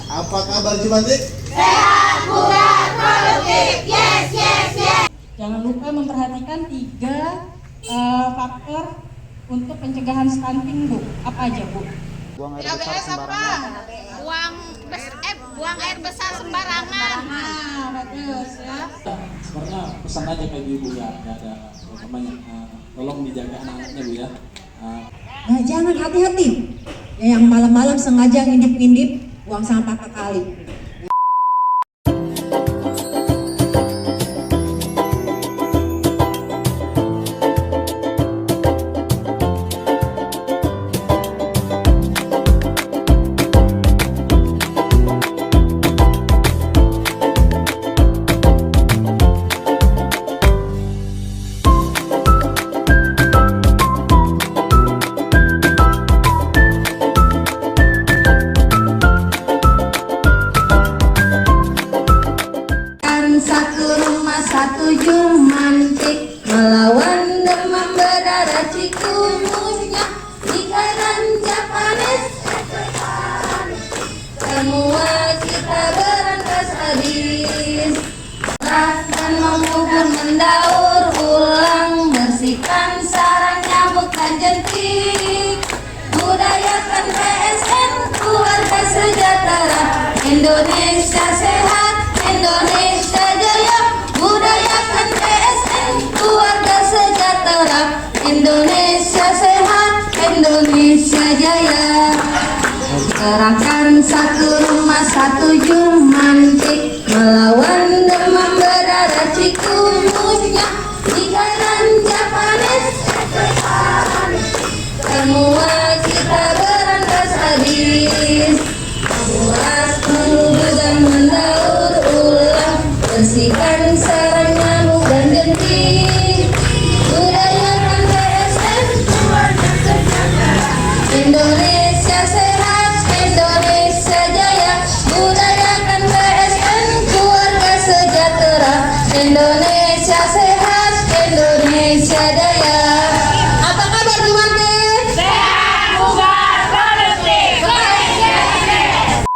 Apa kabar Jumantik? Sehat, bugar, produktif. Yes, yes, yes. Jangan lupa memperhatikan 3 faktor untuk pencegahan stunting, Bu. Apa aja, Bu? Buang air besar sembarangan. Buang air besar sembarangan. Nah, bagus ya. Sebenarnya pesan aja ke ibu ya, ada banyak tolong dijaga anak-anaknya Bu ya. Nah, jangan hati-hati. Yang malam-malam sengaja ngintip-ngintip buang sampah ke kali. Satu rumah satu Jumantik melawan demam berdarah cikungunya di kairan Japanes. Semua kita berangkas habis dan mengubur mendaur ulang, bersihkan sarang nyamuk dan jentik, budayakan PSN keluarga sejahtera, Indonesia sehat, Indonesia jaya, budayakan PSN keluarga sejahtera, Indonesia sehat, Indonesia jaya. Gerakan satu rumah satu Jumantik melawan demam berdarah cikungunya di kairan Japanes. Semua kita berangkas habis, puas mengubur dan mendaur ulang, bersihkan sarang nyamuk dan jentik, budayakan PSN keluarga sejahtera, Indonesia sehat, Indonesia jaya, budayakan PSN keluarga sejahtera, Indonesia sehat, Indonesia jaya. Apa kabar Jumantik? Sehat, bugar, produktif. Yes, yes, yes.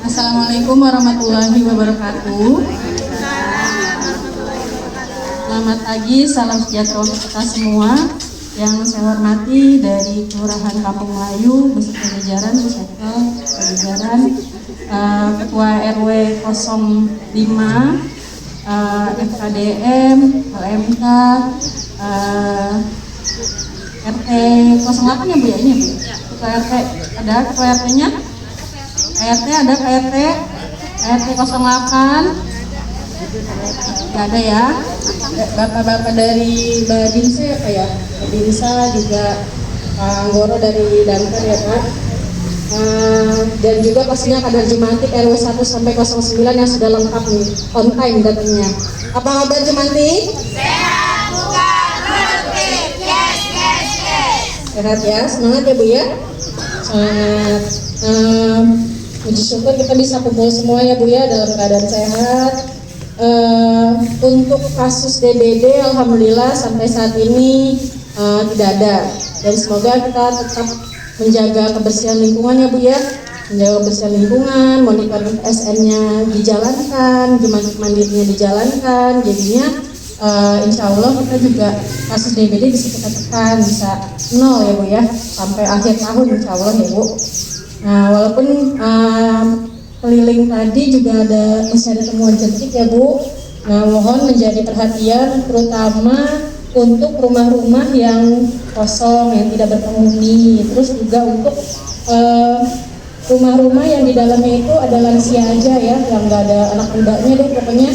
Assalamualaikum warahmatullahi wabarakatuh. Selamat pagi, salam sejahtera untuk kita semua. Yang saya hormati dari Kelurahan Kampung Melayu beserta jajaran, Pusekel, jajaran, Ketua RW 05, FKDM, LMK, RT 08 ya Bu ya, ini Bu. Ketua RT ada, Ketua RT-nya? KRT ada, KRT 08. Gak ada ya. Bapak-bapak dari Badinsa apa ya? Badinsa juga Pak Anggoro dari Damkar ya Pak. Dan juga pastinya kader Jumantik RW 1 sampai 09 yang sudah lengkap nih, on time datangnya. Apa kabar Jumantik? Sehat, bugar, produktif. Yes, yes, yes. Sehat ya, semangat ya Bu ya. Semangat. Puji syukur kita bisa kumpul semua ya Bu ya dalam keadaan sehat. Untuk kasus DBD alhamdulillah sampai saat ini tidak ada, dan semoga kita tetap menjaga kebersihan lingkungan ya Bu ya, menjaga kebersihan lingkungan, monitoring SN-nya dijalankan, Jumantik mandirinya dijalankan, jadinya insya Allah kita juga kasus DBD bisa kita tekan, bisa 0 ya Bu ya, sampai akhir tahun insya Allah ya Bu. Nah, walaupun keliling tadi juga masih ada temuan jentik ya Bu. Nah, mohon menjadi perhatian terutama untuk rumah-rumah yang kosong, yang tidak berpenghuni. Terus juga untuk rumah-rumah yang di dalamnya itu ada lansia aja ya, yang nggak ada anak mudanya deh pokoknya.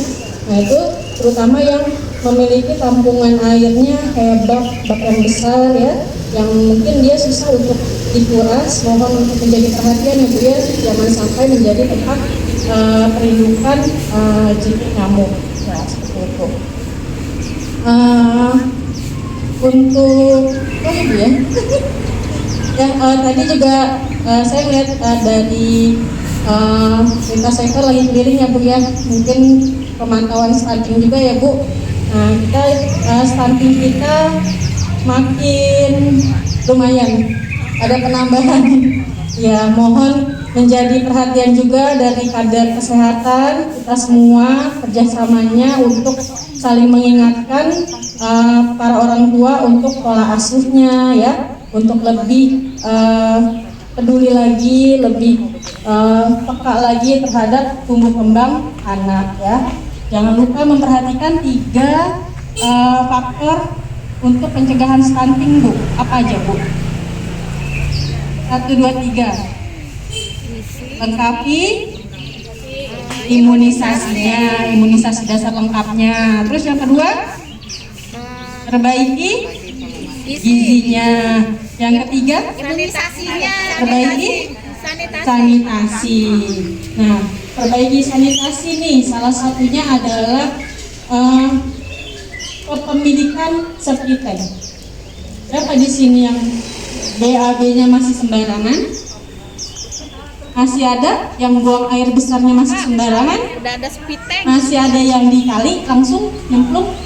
Nah, itu terutama yang memiliki tampungan airnya kayak bak yang besar ya, yang mungkin dia susah untuk dikuras. Mohon untuk menjadi perhatian ya Bu ya, jangan sampai menjadi tempat perindukan jentik nyamuk ya, seperti itu. Untuk Bu ya ya tadi juga saya melihat dari lintas sektor lagi keliling ya Bu ya, mungkin pemantauan stunting juga ya Bu. Nah, kita stunting kita makin lumayan, ada penambahan. Ya, mohon menjadi perhatian juga dari kader kesehatan, kita semua kerjasamanya untuk saling mengingatkan para orang tua untuk pola asuhnya ya, untuk lebih peduli lagi, lebih peka lagi terhadap tumbuh kembang anak ya. Jangan lupa memperhatikan 3 faktor untuk pencegahan stunting, Bu. Apa aja, Bu? 1, 2, 3. Lengkapi imunisasinya, imunisasi dasar lengkapnya. Terus yang kedua, perbaiki gizinya. Yang ketiga, Imunisasinya. perbaiki sanitasi. Nah, perbaiki sanitasi nih salah satunya adalah kepemilikan septic tank. Berapa di sini yang BAB-nya masih sembarangan? Masih ada yang buang air besarnya masih sembarangan? Udah ada speed tank. Masih ada yang di kali langsung nyemplung?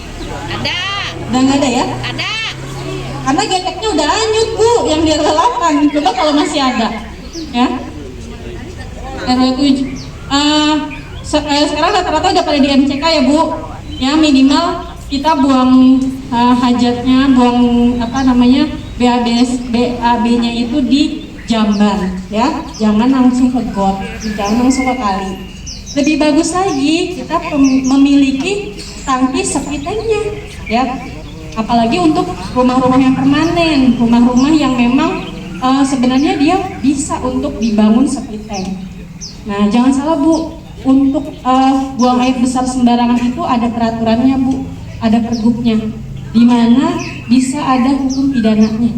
Ada. Udah nggak ada ya? Ada. Karena geteknya udah hanyut, Bu, yang di RW8. Coba kalau masih ada, ya. RW7. Sekarang rata-rata udah pada di MCK ya, Bu. Ya minimal kita buang hajatnya, buang BAB-nya itu di jamban, ya. Jangan langsung ke got, jangan langsung ke kali. Lebih bagus lagi kita memiliki tangki septic tanknya, ya. Apalagi untuk rumah-rumah yang permanen, rumah-rumah yang memang sebenarnya dia bisa untuk dibangun septic tank. Nah, jangan salah, Bu, untuk buang air besar sembarangan itu ada peraturannya, Bu, ada pergubnya, di mana bisa ada hukum pidananya.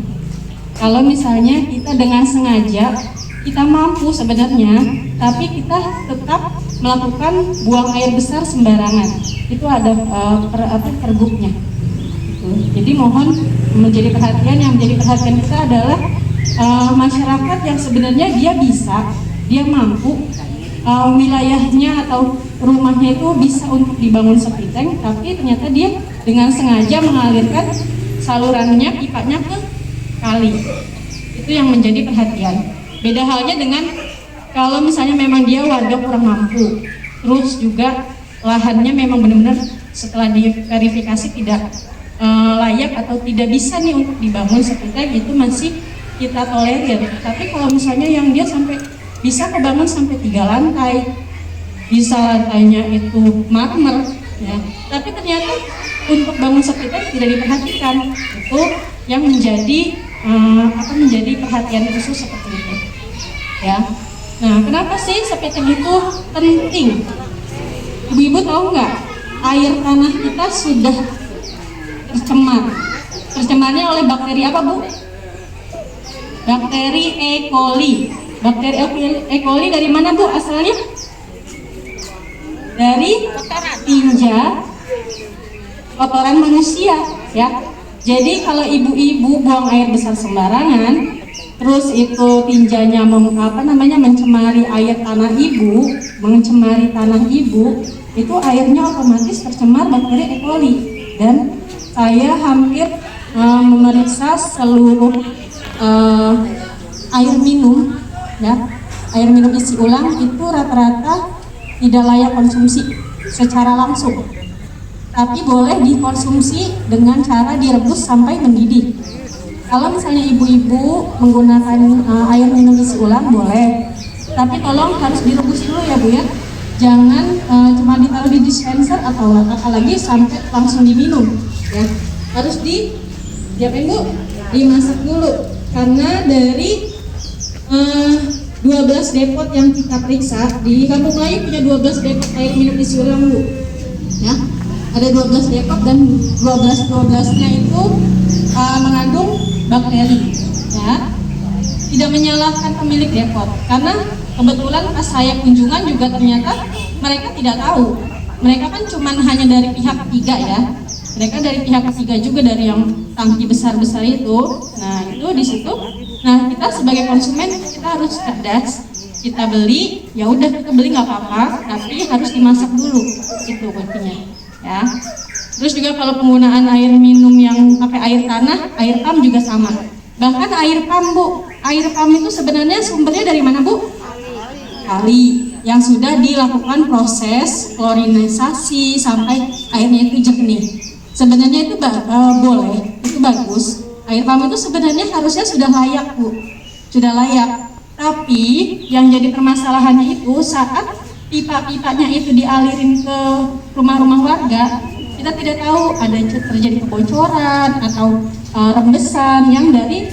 Kalau misalnya kita dengan sengaja, kita mampu sebenarnya, tapi kita tetap melakukan buang air besar sembarangan, itu ada pergubnya. Jadi mohon menjadi perhatian, yang menjadi perhatian kita adalah masyarakat yang sebenarnya dia bisa, dia mampu, wilayahnya atau rumahnya itu bisa untuk dibangun septic tank, tapi ternyata dia dengan sengaja mengalirkan salurannya, pipanya ke kali. Itu yang menjadi perhatian. Beda halnya dengan kalau misalnya memang dia warga kurang mampu, terus juga lahannya memang benar-benar setelah diverifikasi tidak layak atau tidak bisa nih untuk dibangun septic tank, itu masih kita tolerir. Tapi kalau misalnya yang dia sampai bisa kebangun sampai 3 lantai, bisa lantainya itu marmer, ya. Tapi ternyata untuk bangun septic tank tidak diperhatikan, itu yang menjadi menjadi perhatian khusus seperti itu, ya. Nah, kenapa sih septic tank itu penting? Ibu-ibu tahu nggak? Air tanah kita sudah tercemar. Tercemarnya oleh bakteri apa, Bu? Bakteri E. coli. Bakteri E. coli dari mana, Bu, asalnya? Dari tinja kotoran manusia, ya. Jadi kalau ibu-ibu buang air besar sembarangan, terus itu tinjanya mencemari air tanah ibu, mencemari tanah ibu, itu airnya otomatis tercemar bakteri E. coli. Dan saya hampir memeriksa seluruh air minum, ya, air minum isi ulang itu rata-rata tidak layak konsumsi secara langsung, tapi boleh dikonsumsi dengan cara direbus sampai mendidih. Kalau misalnya ibu-ibu menggunakan air minum isi ulang boleh, tapi tolong harus direbus dulu ya, Bu, ya. Jangan cuma ditaruh di dispenser atau apalagi sampai langsung diminum, ya. Harus diapain, Bu? Dimasak dulu. Karena dari 12 depot yang kita periksa di Kampung Melayu punya 12 depot air minum isi ulang, Bu, ya. Ada 12 depot dan 12-12-nya itu mengandung bakteri, ya. Tidak menyalahkan pemilik depot, karena kebetulan pas saya kunjungan juga ternyata mereka tidak tahu. Mereka kan cuma hanya dari pihak ketiga, ya. Mereka dari pihak ketiga juga, dari yang tangki besar-besar itu. Nah, itu di situ. Nah, kita sebagai konsumen kita harus cerdas. Kita beli, ya udah kita beli nggak apa-apa, tapi harus dimasak dulu. Itu kuncinya, ya. Terus juga kalau penggunaan air minum yang pakai air tanah, air pam juga sama. Bahkan air pam, Bu, air pam itu sebenarnya sumbernya dari mana, Bu? kali yang sudah dilakukan proses klorinisasi sampai airnya itu jernih. Sebenarnya itu boleh, itu bagus. Air pam itu sebenarnya harusnya sudah layak, Bu. Sudah layak. Tapi yang jadi permasalahannya itu saat pipa-pipanya itu dialirin ke rumah-rumah warga, kita tidak tahu ada terjadi kebocoran atau rembesan yang dari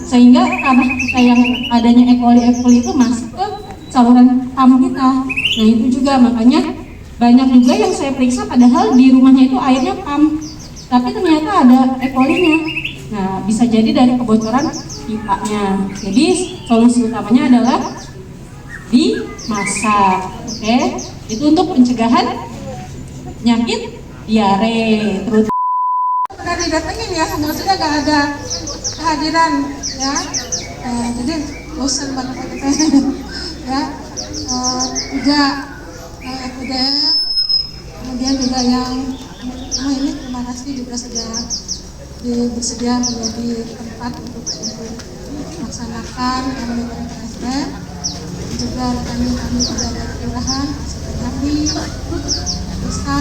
sehingga tanah kita yang adanya E. coli itu masuk ke saluran pam kita. Nah itu juga makanya banyak juga yang saya periksa padahal di rumahnya itu airnya pam, tapi ternyata ada E. coli-nya. Nah bisa jadi dari kebocoran pipanya. Jadi solusi utamanya adalah dimasak, oke? Itu untuk pencegahan penyakit diare. Terus pernah didatengin ya, maksudnya nggak ada kehadiran ya, jadi bosan banget kita ya. Juga FDM, kemudian juga yang ini terima kasih juga sudah bersedia menjadi tempat untuk melaksanakan komunitas PSBM. Juga kami juga dari kelurahan Sekali desa,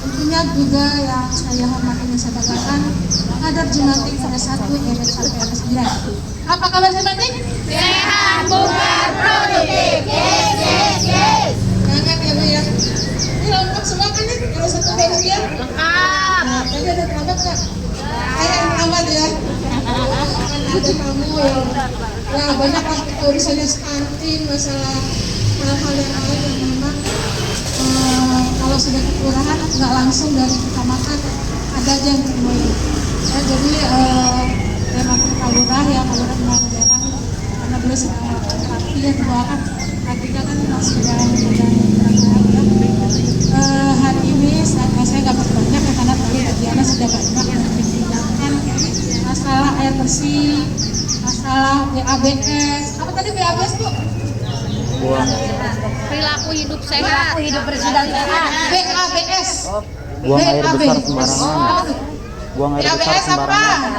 tentunya juga yang saya hormati dan saya banggakan kader Jumatik pada 1 RW sampai RW 9. Apa kabar Jumatik? Sehat, bugar, produktif. Yes, yes, yes. Semangat ya Bu ya. Ini lengkap semua kan nih? Kalau 1 RW ya? Lengkap. Nah, tadi ada terlambat nggak? Saya yang terlambat ya. Kan ada kamu yang ya banyak urusannya stunting, masalah hal-hal yang lain yang memang kalau sudah ke kelurahan nggak langsung dari kecamatan ada aja yang ditemui. Ya, jadi saya makin kalurah ya, kalurah memang jarang karena beliau sedang melakukan terapi ya, doakan artinya kan sudah hari ini saya nggak banyak ya, karena tadi bagiannya sudah banyak yang ditinggalkan, masalah air bersih, masalah BABS. Apa tadi BABS Bu? Perilaku hidup sehat. Perilaku hidup bersih dan sehat. BABS. Buang air besar sembarangan. Buang air besar BABS apa? sembarangan.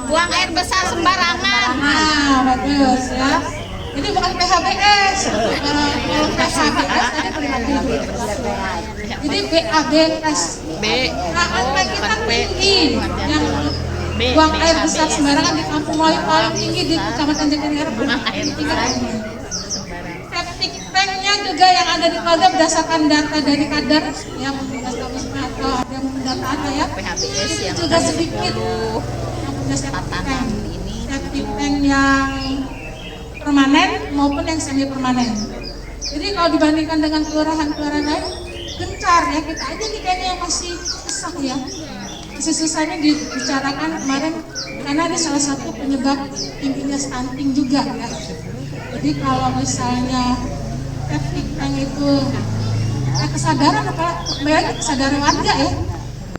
Buang air besar sembarangan. Nah, bagus ya. Ini bukan PHBS. Kalau PHBS tadi perilaku hidup. Jadi BABS. Nah, angka kita tinggi yang buang air besar sembarangan di Kampung Melayu paling tinggi di Kecamatan Jatinegara. Septic tanknya juga yang ada di keluarga berdasarkan data dari kader yang atau ada yang pendataan ya. Itu juga sedikit yang punya septic tank. Septic tank yang permanen maupun yang semi permanen. Jadi kalau dibandingkan dengan kelurahan-kelurahan lain, gencar ya, kita aja nih kayaknya yang masih susah ya. Masih susahnya dibicarakan kemarin karena ini salah satu penyebab tingginya stunting juga ya. Jadi kalau misalnya septic tank itu kesadaran apa? Bayangin kesadaran warga ya.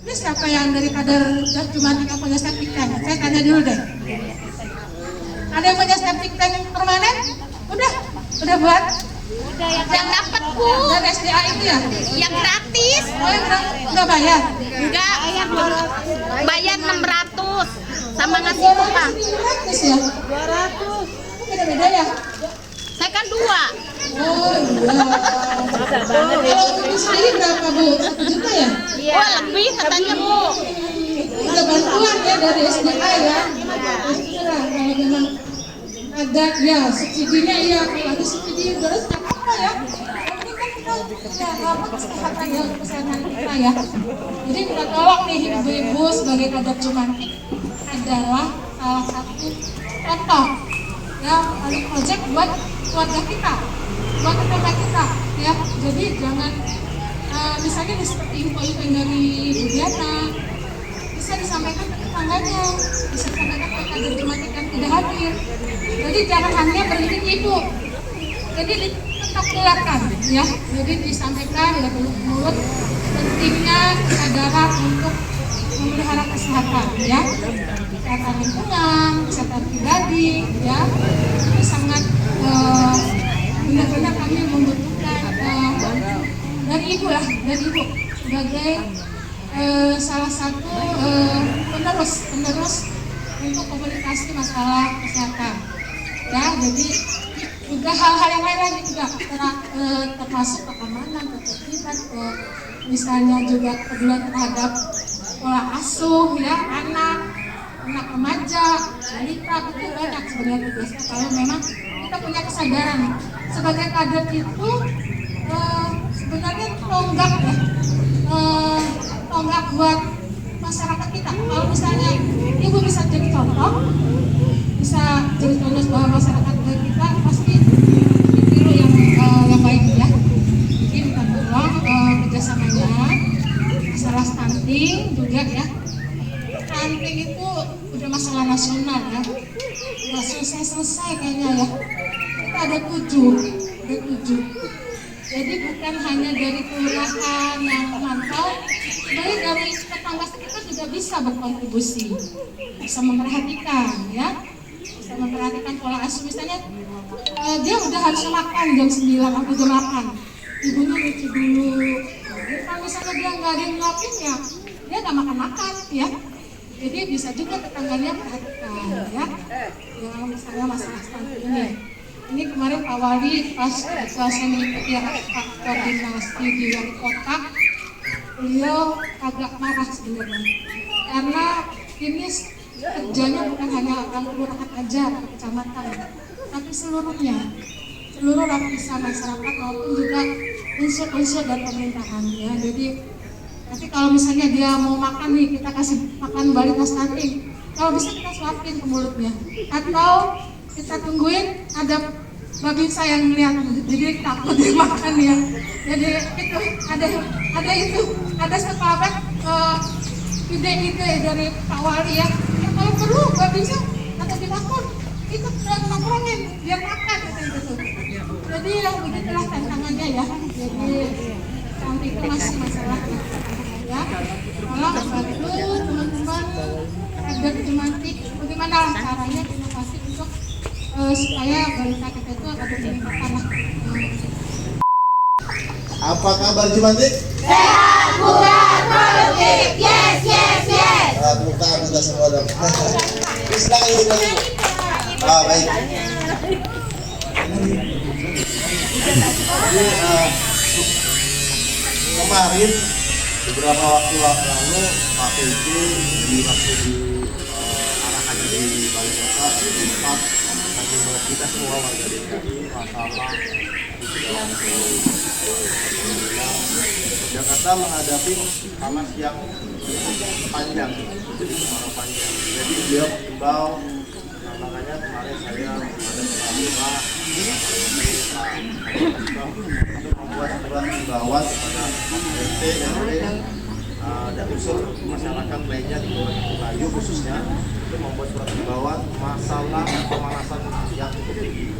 Ini siapa yang dari kader cuma yang punya septic tank? Saya tanya dulu deh. Ada yang punya septic tank permanen? Udah buat? Udah yang dapat Bu. Dan SDA itu ya? Yang gratis. Oh yang nggak bayar? Enggak, bayar 600 sama ngasih upah. Gratis ya? 200. Beda-beda ya? Saya kan 2. Oh iya. Kalau itu sendiri berapa Bu? 1 juta ya? Iya. Oh lebih katanya Bu. Ada bantuan ya dari SDA ya? Nah, kalau memang ada ya subsidinya ya, kalau ada subsidi terus nggak apa ya. Ini kan kita ya kesehatan ya, kesehatan kita ya. Jadi kita tolong nih ibu-ibu sebagai kader Jumatik adalah salah satu contoh ya, pilot project buat keluarga kita, buat tetangga kita ya. Jadi jangan misalnya seperti info-info dari Bu Diana bisa disampaikan ke tetangganya, bisa disampaikan ke kader Jumatik yang tidak hadir. Jadi jangan hanya berhenti di ibu, jadi tetap tularkan ya. Jadi disampaikan ya mulut pentingnya kesadaran untuk memelihara kesehatan ya, kesehatan lingkungan, kesehatan pribadi ya. Itu sangat benar-benar kami membutuhkan dari ibu ya, dari ibu sebagai salah satu penerus untuk komunikasi masalah kesehatan ya. Jadi juga hal-hal yang lain lagi juga termasuk keamanan, ketertiban, misalnya juga kepedulian terhadap pola asuh ya anak remaja, balita, itu banyak sebenarnya tugasnya kalau memang kita punya kesadaran sebagai kader itu sebenarnya tonggak ya, tonggak buat masyarakat kita. Kalau misalnya ibu bisa jadi contoh, bisa jadi contoh bahwa masyarakat kita pasti ditiru yang baik ya. Jadi minta tolong kerjasamanya, masalah stunting juga ya. Stunting itu udah masalah nasional ya, nggak selesai kayaknya ya. Kita ada 7. Jadi bukan hanya dari kelurahan yang memantau, sebenarnya dari tetangga kita juga bisa berkontribusi, bisa memperhatikan ya, bisa memperhatikan pola asuh. Misalnya dia udah harus makan jam 9 atau jam 8, ibunya nyuci dulu. Kalau misalnya dia nggak ada yang nyiapin ya, dia nggak makan ya. Jadi bisa juga tetangganya perhatikan ya, yang misalnya masalah stunting ini. Ini kemarin Pak Wali pas saya mengikuti koordinasi di wali kota, beliau agak marah sebenarnya karena ini kerjanya bukan hanya orang kelurahan aja atau kecamatan, tapi seluruh lapisan masyarakat maupun juga unsur-unsur dan pemerintahan ya. Jadi nanti kalau misalnya dia mau makan nih, kita kasih makan balita stunting, kalau bisa kita suapin ke mulutnya, atau kita tungguin ada babinsa yang ngeliat, jadi takut dia makan ya. Jadi itu ada sepakat ide dari Pak Wali ya. Kalau perlu babinsa atau dilakukan itu nongkrongin biar makan gitu. Jadi yang begitulah tantangannya ya. Jadi nanti itu masih masalah ya. Tolong bantu teman-teman agar Jumantik bagaimana caranya inovasi untuk supaya balita kita itu ada peningkatan lah. Apa kabar Jumantik? Sehat, bugar, produktif. Yes. Tepuk tangan kita semua dong. Silakan ibu dulu. Baik. Kemarin beberapa waktu lalu Pak PJ diarahkan di Balai Kota tempat kita semua warga DKI masalah Jakarta menghadapi panas yang panjang, kemarau panjang. Jadi beliau himbau, makanya kemarin saya ada sebuah untuk membuat surat himbauan kepada RT, RW, dan unsur masyarakat lainnya di Kelurahan Melayu khususnya untuk membuat surat himbauan masalah pemanasan yang cukup tinggi.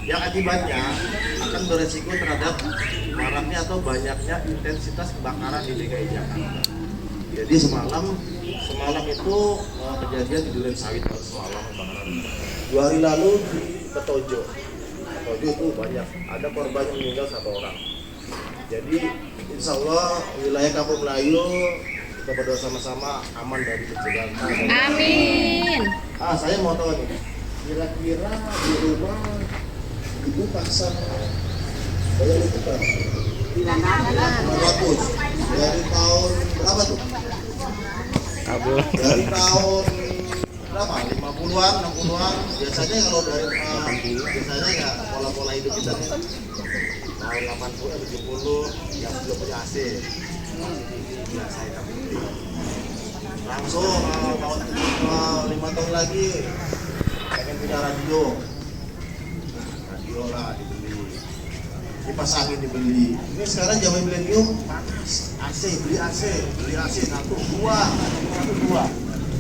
Yang akibatnya akan beresiko terhadap maraknya atau banyaknya intensitas kebakaran di DKI Jakarta. Jadi semalam itu kejadian di Duren Sawit semalam kebakaran. 2 hari lalu di Petojo itu banyak, ada korban yang meninggal 1 orang. Jadi insya Allah wilayah Kampung Melayu kita berdoa sama-sama aman dari pencegahan. Amin. Saya mau tahu nih, kira-kira di rumah ibu pasang bayar itu kan 500 dari tahun berapa tuh? Dari tahun berapa? 50-an, 60-an. Biasanya kalau dari biasanya ya pola-pola hidup kita nih. Tahun 80, 70 yang belum punya AC biasa itu. Langsung tahun 5 tahun lagi pengen punya radio lah dibeli, dipasangin dibeli. Ini sekarang zaman milenium AC, beli AC 1, 2,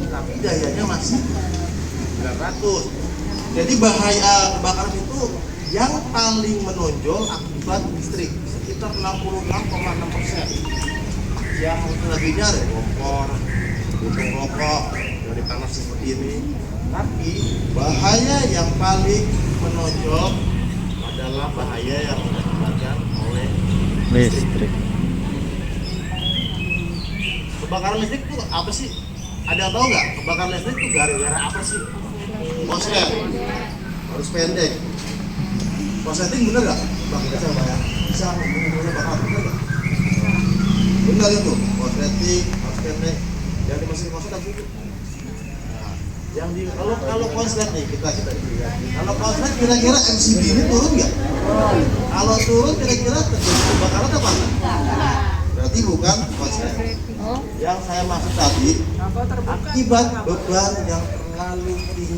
tapi dayanya masih 900. Jadi bahaya kebakaran itu yang paling menonjol akibat listrik sekitar 66,6%. Yang lebihnya ada kompor, puntung rokok dari panas seperti ini. Tapi bahaya yang paling menonjol adalah bahaya yang diakibatkan oleh listrik. Kebakaran listrik itu apa sih? Ada yang tahu nggak? Kebakaran listrik itu gara-gara apa sih? Korslet. harus pendek. Konsleting bener nggak? Bang, kita coba ya. Bisa menggunakan bakal bener nggak? Bener itu. Konsleting harus pendek. Yang dimasukin konslet itu. Nah, yang di kalau konslet nih kita lihat. Kalau konslet kira-kira MCB ini turun nggak? Kalau turun kira-kira terjadi kebakaran apa? Berarti bukan konslet. Yang saya maksud tadi akibat beban yang terlalu tinggi.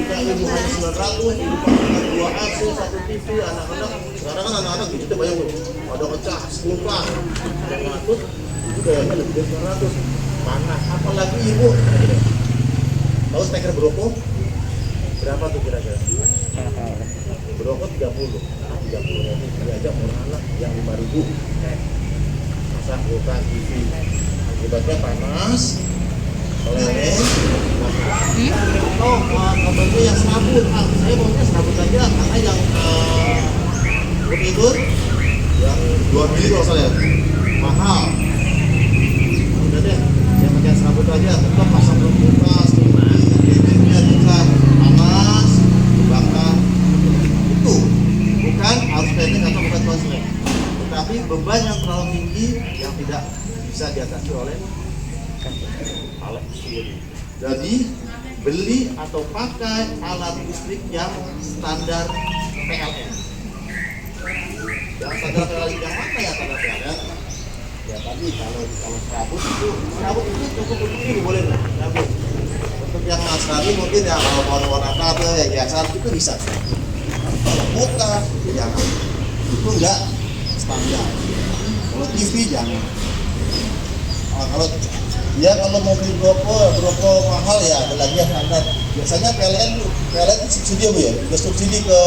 Kita ibu hanya 900, ibu pakai 2 AC, 1 TV, anak-anak. Sekarang kan anak-anak gitu banyak ada pecah, selupa, ada ngatut, itu gayanya lebih dari 900. Panas, apalagi ibu. Tahu steker Broko? Berapa tuh kira-kira? Broko 30. 30 ini aja murah anak yang 5.000. Masa bukan TV. Akibatnya panas, meleleh. Oh, kabelnya yang serabut. Saya maunya serabut aja karena yang itu yang 2 mili kalau saya mahal. Udah deh, saya pakai serabut aja. Tetap pasang kulkas, gadgetnya juga panas, bakar. Itu bukan harus pendek atau bukan konslet, tetapi beban yang terlalu tinggi yang tidak bisa diatasi oleh alat sendiri. Jadi beli atau pakai alat listrik yang standar PLN. Yang standar PLN yang mana ya standar PLN? Ya tadi kalau serabut itu cukup untuk ini boleh serabut. Untuk yang asli mungkin ya kalau warna kabel ya biasa itu bisa. Kalau muka jangan, itu enggak standar. Kalau TV jangan. Kalau mau beli Broko mahal ya ada lagi yang standar. Biasanya PLN itu subsidi Bu ya. Juga subsidi ke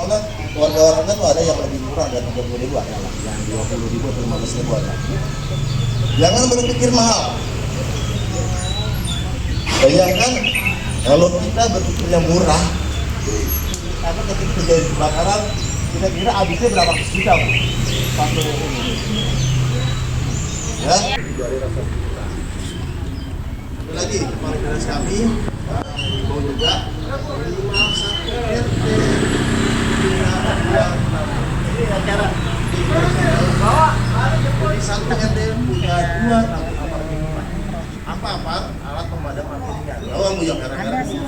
mana? Warga-warga tuh ada yang lebih murah dari 30.000 ada lah, yang 20.000 atau 15.000 ada. Jangan berpikir mahal. Bayangkan kalau kita berpikirnya murah, karena ketika terjadi kebakaran, kira-kira habisnya berapa juta Bu? Satu ini. Ya, dari rasa kita. Ada lagi kualitas kami, mau juga 5 RT. Ini acara jadi 1 RT punya 2 apa alat pemadam api ringan. Tahu Bu yang gara-gara jadi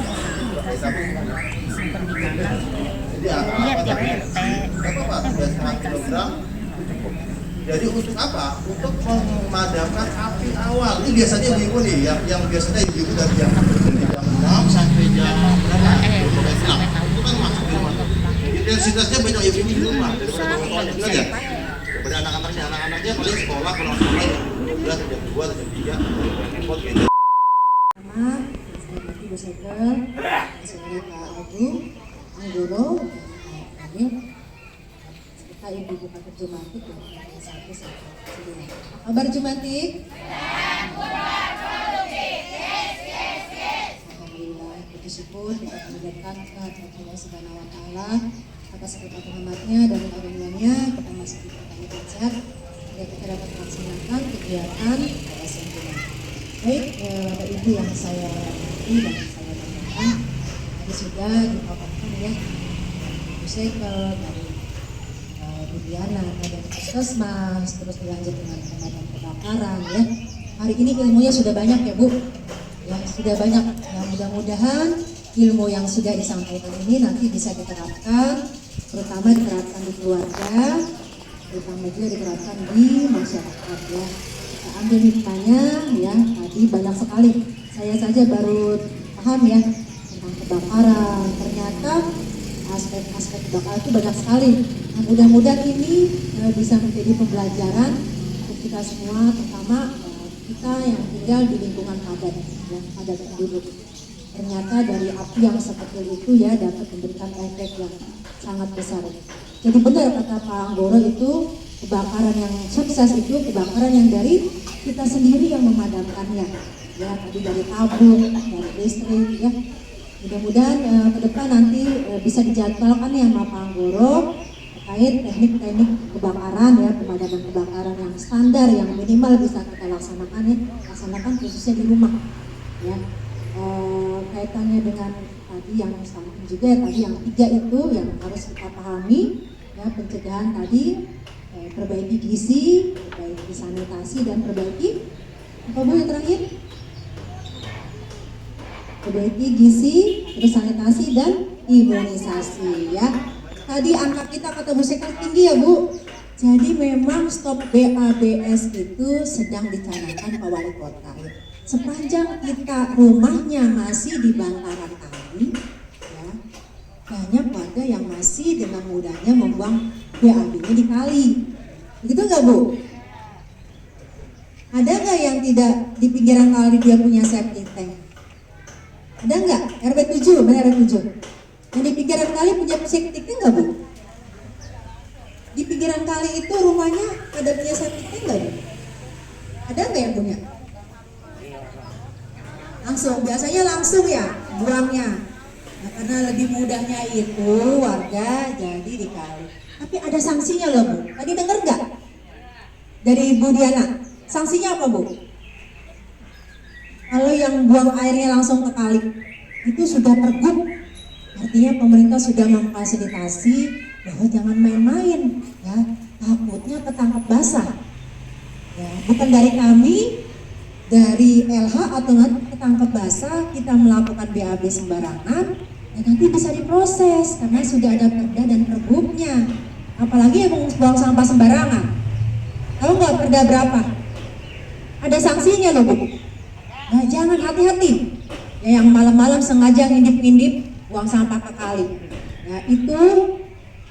apa 3,5 kilogram. Jadi untuk apa? Untuk memadamkan api awal. Ini biasanya ibu nih, yang biasanya ibu dari jam 6 sampai jam berapa? Itu kan masuk di rumah. Intensitasnya banyak ibu di rumah daripada orang tua ya. Daripada anak-anaknya paling sekolah kalau sekolah jam 12, jam 2, jam 3, repot gitu. Saya Bu Sekel, saya Pak Agung, Guru, serta Ibu Bupati Jumantik dan satu kabar Jumantik. Alhamdulillah, puji syukur kita mengucapkan kehadirat Allah Subhanahu wa taala atas segala rahmatnya dan karunia-Nya kita masih diberikan sehat sehingga kita dapat melaksanakan kegiatan pada siang ini. Baik, Bapak Ibu yang saya hormati dan saya banggakan, tadi sudah dipaparkan ya, Bu Sekel dari Budiana dari Puskesmas, terus dilanjut dengan pemadam kebakaran ya. Hari ini ilmunya sudah banyak ya Bu, ya sudah banyak. Ya, mudah-mudahan ilmu yang sudah disampaikan ini nanti bisa diterapkan, terutama diterapkan di keluarga, terutama juga diterapkan di masyarakat ya. Kita ambil hikmahnya ya, tadi banyak sekali. Saya saja baru paham ya tentang kebakaran, ternyata aspek-aspek kebakaran itu banyak sekali. Nah, mudah-mudahan ini bisa menjadi pembelajaran untuk kita semua, terutama kita yang tinggal di lingkungan padat, ya, padat penduduk. Ternyata dari api yang seperti itu ya dapat memberikan efek yang sangat besar. Jadi benar kata Pak Anggoro itu, kebakaran yang sukses itu kebakaran yang dari kita sendiri yang memadamkannya. Ya, tadi dari tabung, dari listrik ya. Mudah-mudahan ke depan nanti bisa dijadwalkan ya sama Pak Anggoro terkait teknik-teknik kebakaran ya, pemadaman kebakaran yang standar yang minimal bisa kita laksanakan khususnya di rumah ya. Kaitannya dengan tadi yang samping juga ya, tadi yang 3 itu yang harus kita pahami ya, pencegahan tadi, perbaiki gizi, perbaiki sanitasi, dan perbaiki apa Bu yang terakhir? Perbaiki gizi, terus sanitasi dan imunisasi ya. Tadi angka kita kata Bu Sekar tinggi ya Bu. Jadi memang stop BABS itu sedang dicanangkan Pak Wali Kota. Sepanjang kita rumahnya masih di bantaran kali, ya, banyak warga yang masih dengan mudahnya membuang BAB-nya di kali. Begitu nggak Bu? Ada nggak yang tidak di pinggiran kali dia punya septic tank? Ada nggak? RW 7, benar RW 7. Yang di pinggiran kali punya septic tank nggak Bu? Di pinggiran kali itu rumahnya ada punya septic tank nggak Bu? Ada nggak yang punya? Langsung, biasanya langsung ya buangnya. Nah, karena lebih mudahnya itu warga jadi di kali. Tapi ada sanksinya loh Bu. Tadi dengar nggak dari Bu Diana? Sanksinya apa Bu? Kalau yang buang airnya langsung ke kali itu sudah pergub. Artinya pemerintah sudah memfasilitasi bahwa jangan main-main ya, takutnya ketangkap basah. Ya, bukan dari kami, dari LH atau nanti ketangkep basah kita melakukan BAB sembarangan ya, nanti bisa diproses karena sudah ada perda dan pergubnya. Apalagi yang buang sampah sembarangan, tahu nggak perda berapa? Ada sanksinya loh Bu. Nah jangan, hati-hati ya, yang malam-malam sengaja ngintip-ngintip buang sampah ke kali ya, itu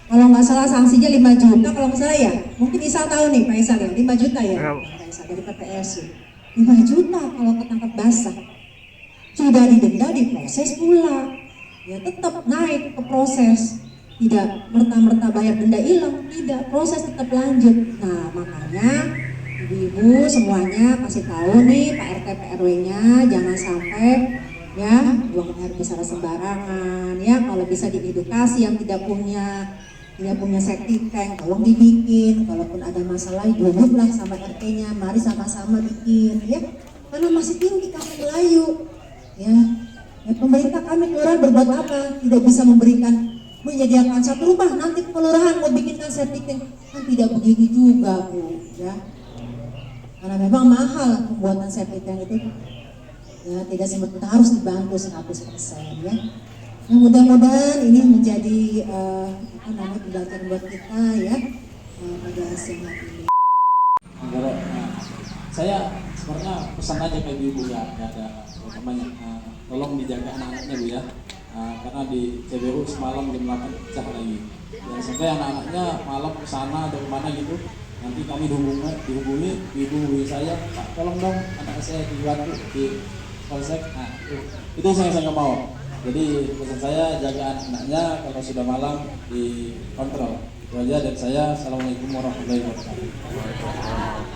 kalau nggak salah sanksinya 5 juta kalau nggak salah ya. Mungkin Isal tahu nih Pak Isal ya, 5 juta ya Pak Isal dari PPLC. 5 juta kalau ketangkap basah. Sudah didenda, diproses pula. Ya tetap naik ke proses. Tidak merta-merta bayar denda hilang, tidak, proses tetap lanjut. Nah makanya ibu-ibu semuanya kasih tahu nih Pak RT PRW-nya jangan sampai ya buang air besar sembarangan ya. Kalau bisa diedukasi yang tidak punya septic tank, tolong dibikin. Kalaupun ada masalah, duduklah sama RT-nya, mari sama-sama bikin ya. Karena masih tinggi kampung Melayu ya. Pemerintah kami kelurahan berbuat apa? Tidak bisa menyediakan satu rumah, nanti kelurahan mau bikinkan septic tank, kan tidak begitu juga Bu ya. Karena memang mahal pembuatan septic tank itu ya, tidak semerta harus dibantu 100% ya. Nah, mudah-mudahan ini menjadi pembelajaran buat kita ya pada siang hari ini. Saya sebenarnya pesan aja ke ibu ya, ada namanya tolong dijaga anak-anaknya Bu ya, karena di CBU semalam jam 8 pecah lagi. Dan sampai anak-anaknya malam ke sana atau kemana gitu, nanti kami dihubungi ibu saya, Pak tolong dong anak saya dibantu di polsek. Nah itu saya nggak mau. Jadi pesan saya jaga anak-anaknya, kalau sudah malam dikontrol. Itu aja dari saya. Assalamualaikum warahmatullahi wabarakatuh.